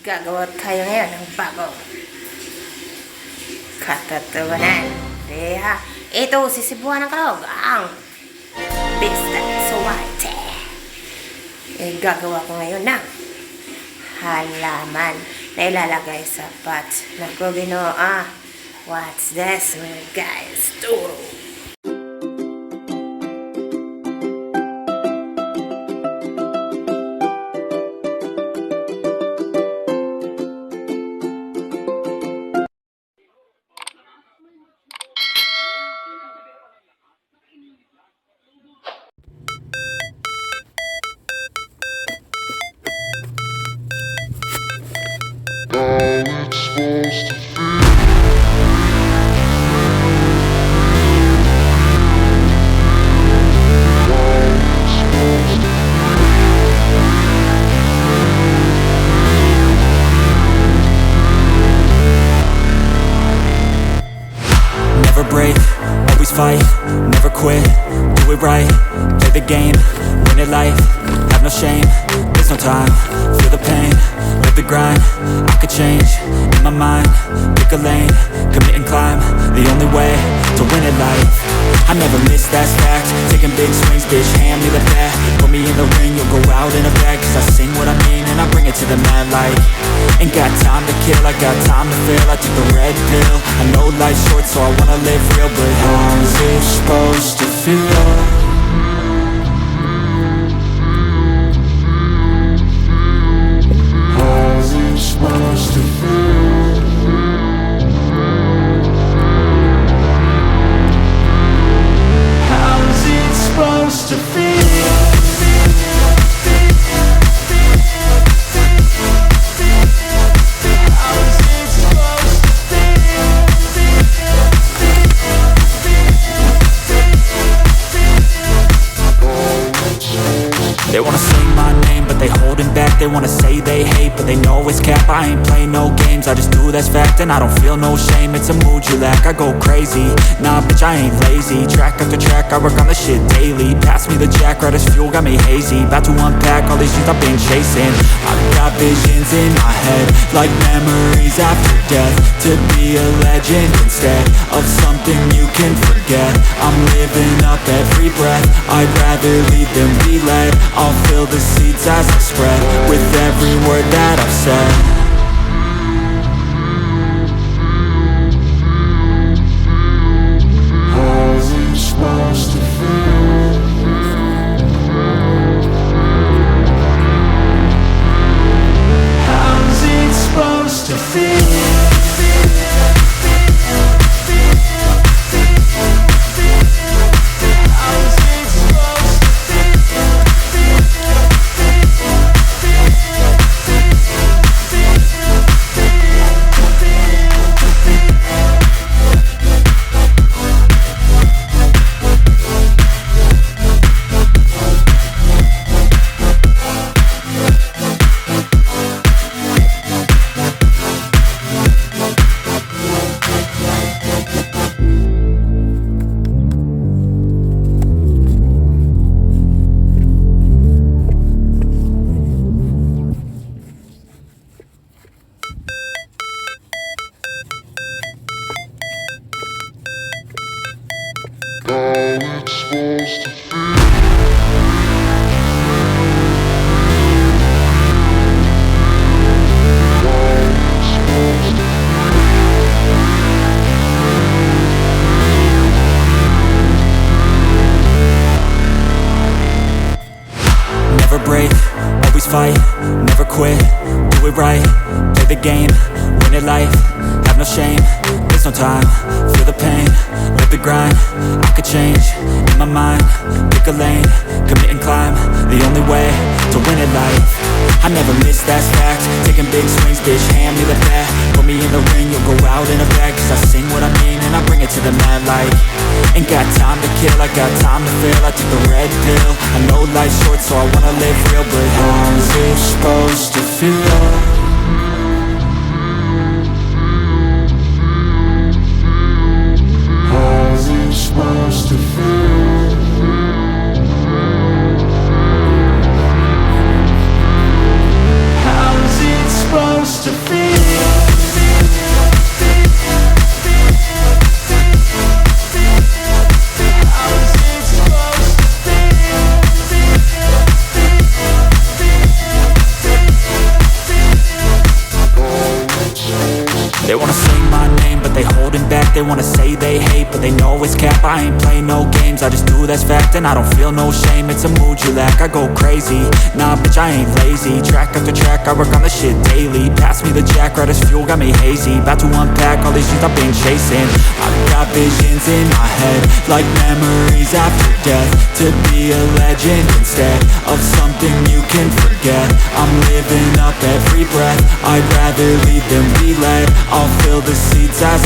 Gagawa tayo ngayon ng bagong katatawanan. Deha, ito sisibuan ng kalog ang Bista Suwarte. Gagawa ko ngayon ng halaman na ilalagay sa pot. Naku Ginoo, what's this guys? Turo. Never break, always fight, never quit, do it right, play the game, win it life, have no shame, there's no time, feel the pain, live the grind, I could change, in my mind, pick a lane, commit and climb, the only way to win it life. I never miss, that's fact, taking big swings, bitch, hand me the bat, put me in the ring, you'll go out in a bag, cause I sing what I mean and I bring it to the mad light. Ain't got time to kill, I got time to feel, I took the red pill, I know life's short so I wanna live real, but how's it supposed to feel? How's it supposed to feel? How's it supposed to feel? They wanna say my name, but they holding back. They wanna say they hate, but they know it's cap. I ain't play no games, I just do that's fact. And I don't feel no shame, it's a mood you lack. I go crazy, nah bitch I ain't lazy. Track after track, I work on this shit daily. Pass me the jack, right as fuel, got me hazy. About to unpack all these things I've been chasing. I've got visions in my head, like memories after death. To be a legend instead of something you can forget. I'm living up every breath, I'd rather lead than be led. I'll fill the seeds as I spread with every word that I've said. How's it supposed to feel? How's it supposed to feel? Never break, always fight, never quit, do it right, play the game, win it life, have no shame, there's no time, feel the pain, live the grind, I could change, in my mind, pick a lane, commit and climb, the only way to win it life. I never miss, that's fact, taking big swings, bitch, hand me the bat, put me in the ring, you'll go out in a bag, cause I sing what I mean and I bring it to the mad light. Ain't got time to kill, I got time to feel, I took the red pill, I know life's short so I wanna live real, but how's it supposed to feel? How's it supposed to feel? How's it supposed to wanna say they hate, but they know it's cap. I ain't play no games, I just do that's fact. And I don't feel no shame, it's a mood you lack. I go crazy, nah bitch I ain't lazy. Track after track, I work on this shit daily. Pass me the jack, right as fuel, got me hazy. About to unpack all these things I've been chasing. I've got visions in my head, like memories after death. To be a legend instead of something you can forget. I'm living up every breath, I'd rather lead than be led. I'll fill the seats as